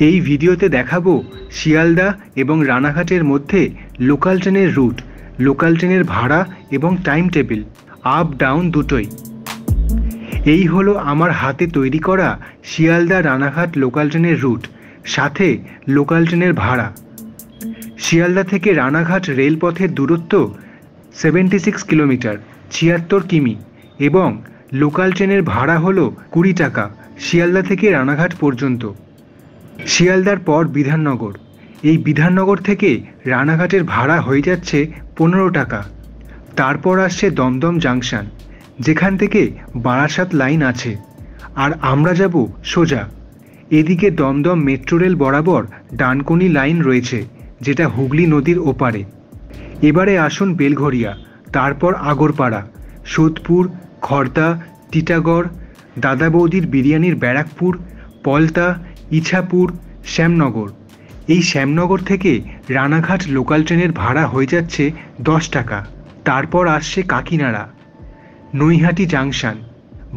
এই ভিডিওতে দেখাবো শিয়ালদা এবং রানাঘাটের মধ্যে লোকাল ট্রেনের রুট, লোকাল ট্রেনের ভাড়া এবং টাইম টেবিল, আপ ডাউন দুটোই। এই হলো আমার হাতে তৈরি করা শিয়ালদা রানাঘাট লোকাল ট্রেনের রুট, সাথে লোকাল ট্রেনের ভাড়া। শিয়ালদা থেকে রানাঘাট রেলপথের দূরত্ব 76 কিলোমিটার, 76 কিমি, এবং লোকাল ট্রেনের ভাড়া হলো 20 টাকা শিয়ালদা থেকে রানাঘাট পর্যন্ত। শিয়ালদার পর বিধাননগর, এই বিধাননগর থেকে রানাঘাটের ভাড়া হয়ে যাচ্ছে 15 টাকা। তারপর আসছে দমদম জাংশন, যেখান থেকে বারাসাত লাইন আছে, আর আমরা যাব সোজা। এদিকে দমদম মেট্রো রেল বরাবর ডানকুনি লাইন রয়েছে, যেটা হুগলি নদীর ওপারে। এবারে আসুন বেলঘরিয়া, তারপর আগরপাড়া, সোদপুর, খড়দা, টিটাগড়, দাদা বৌদির বিরিয়ানির ব্যারাকপুর, পলতা, ইছাপুর, শ্যামনগর। এই শ্যামনগর থেকে রানাঘাট লোকাল ট্রেনের ভাড়া হয়ে যাচ্ছে 10 টাকা। তারপর আসছে কাকিনাড়া, নৈহাটি জাংশন,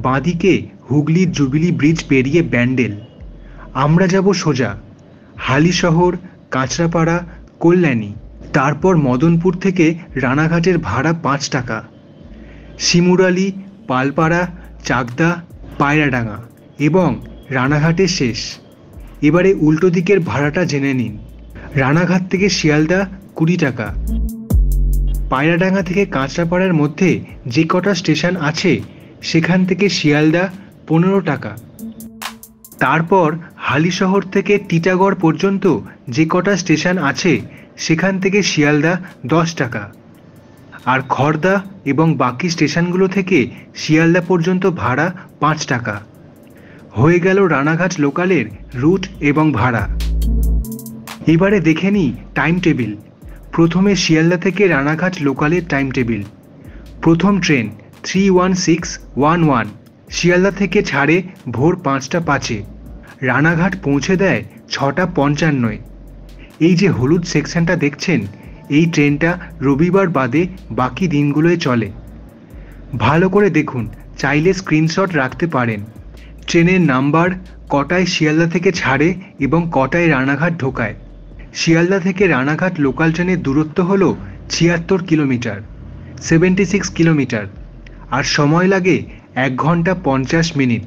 বাঁদিকে হুগলির জুবিলি ব্রিজ পেরিয়ে ব্যান্ডেল। আমরা যাব সোজা হালিশহর, কাঁচরাপাড়া, কল্যাণী। তারপর মদনপুর থেকে রানাঘাটের ভাড়া 5 টাকা। শিমুরালি, পালপাড়া, চাকদা, পায়রাডাঙ্গা এবং রানাঘাটে শেষ। এবারে উল্টো দিকের ভাড়াটা জেনে নিন। রানাঘাট থেকে শিয়ালদা 20 টাকা। পায়রাডাঙ্গা থেকে কাঁচরাপাড়ার মধ্যে যে কটা স্টেশন আছে সেখান থেকে শিয়ালদা 15 টাকা। তারপর হালিশহর থেকে টিটাগড় পর্যন্ত যে কটা স্টেশন আছে সেখান থেকে শিয়ালদা 10 টাকা। আর খড়দা এবং বাকি স্টেশনগুলো থেকে শিয়ালদা পর্যন্ত ভাড়া 5 টাকা। হয়ে গেল রানাঘাট লোকালের রুট এবং ভাড়া। এবারে দেখে নিই টাইম টেবিল। প্রথমে শিয়ালদা থেকে রানাঘাট লোকালের টাইম টেবিল। প্রথম ট্রেন 31611 শিয়ালদা থেকে ছাড়ে ভোর 5টা 5-এ, রানাঘাট পৌঁছে দেয় 6টা 55-এ। এই যে হলুদ সেকশনটা দেখছেন, এই ট্রেনটা রবিবার বাদে বাকি দিনগুলোয় চলে। ভালো করে দেখুন, চাইলে স্ক্রিনশট রাখতে পারেন। ট্রেনের নাম্বার, কটায় শিয়ালদা থেকে ছাড়ে এবং কটায় রানাঘাট ঢোকায়। শিয়ালদা থেকে রানাঘাট লোকাল ট্রেনের দূরত্ব হলো 76 কিলোমিটার, 76 কিলোমিটার, আর সময় লাগে 1 ঘন্টা 50 মিনিট।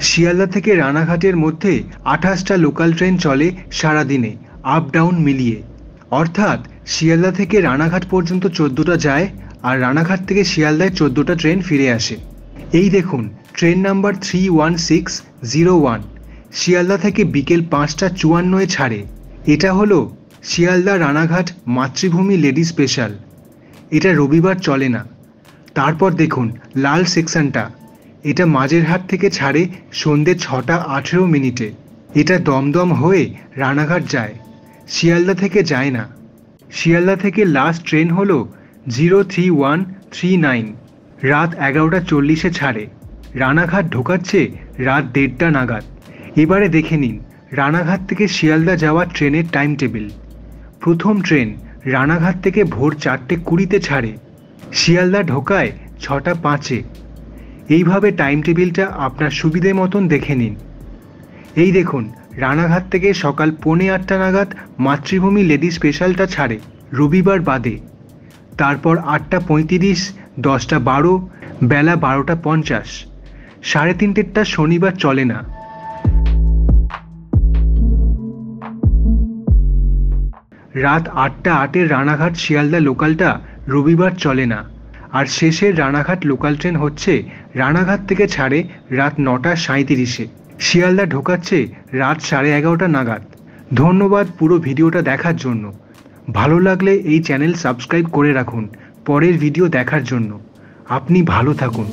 শিয়ালদা থেকে রানাঘাটের মধ্যে 28টা লোকাল ট্রেন চলে সারাদিনে, আপ ডাউন মিলিয়ে। অর্থাৎ শিয়ালদা থেকে রানাঘাট পর্যন্ত 14টা যায়, আর রানাঘাট থেকে শিয়ালদায় 14টা ট্রেন ফিরে আসে। এই দেখুন, ট্রেন নাম্বার 31601 শিয়ালদা থেকে বিকেল 5টা 54-এ ছাড়ে। এটা হলো শিয়ালদা রানাঘাট মাতৃভূমি লেডি স্পেশাল। এটা রবিবার চলে না। তারপর দেখুন লাল সেকশনটা, এটা মাঝেরহাট থেকে ছাড়ে সন্ধ্যে 6টা 18 মিনিটে। এটা দমদম হয়ে রানাঘাট যায়, শিয়ালদা থেকে যায় না। শিয়ালদা থেকে লাস্ট ট্রেন হলো 03139, রাত 11টা 40-এ ছাড়ে। রানাঘাট ঢোকাচ্ছে রাত 1:30টা নাগাদ। এবারে দেখে নিন রানাঘাট থেকে শিয়ালদা যাওয়ার ট্রেনের টাইম টেবিল। প্রথম ট্রেন রানাঘাট থেকে ভোর 4টে 20-তে ছাড়ে, শিয়ালদা ঢোকায় 6টা 5-এ। এইভাবে টাইম টেবিলটা আপনার সুবিধে মতন দেখে নিন। এই দেখুন, রানাঘাট থেকে সকাল 7:45 নাগাদ মাতৃভূমি লেডি স্পেশালটা ছাড়ে রবিবার বাদে। তারপর 8টা 35, 10টা 12, বেলা 12টা 50, 3:30টা শনিবার চলে না। রাত 8টা 8-এর রানাঘাট শিয়ালদা লোকালটা রবিবার চলে না। আর শেষের রানাঘাট লোকাল ট্রেন হচ্ছে রানাঘাট থেকে ছাড়ে রাত 9টা 37-এ, শিয়ালদা ঢোকাচ্ছে রাত 11:30টা নাগাদ। ধন্যবাদ পুরো ভিডিওটা দেখার জন্য। ভালো লাগলে এই চ্যানেল সাবস্ক্রাইব করে রাখুন পরের ভিডিও দেখার জন্য। আপনি ভালো থাকুন।